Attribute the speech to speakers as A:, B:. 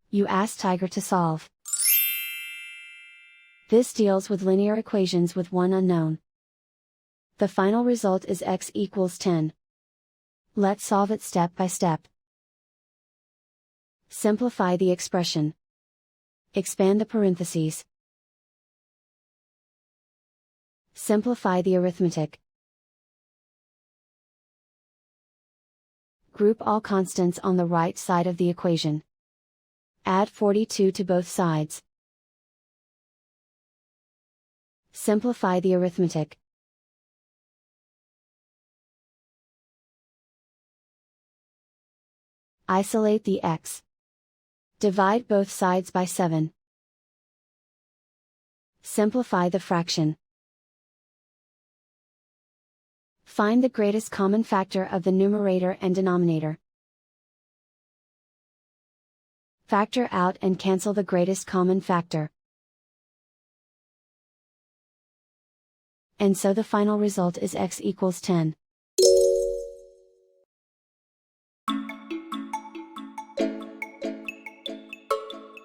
A: You ask Tiger to solve. This deals with linear equations with one unknown. The final result is x equals 10. Let's solve it step by step. Simplify the expression. Expand the parentheses. Simplify the arithmetic. Group all constants on the right side of the equation. Add 42 to both sides. Simplify the arithmetic. Isolate the x. Divide both sides by 7. Simplify the fraction. Find the greatest common factor of the numerator and denominator. Factor out and cancel the greatest common factor. And so the final result is x equals 10.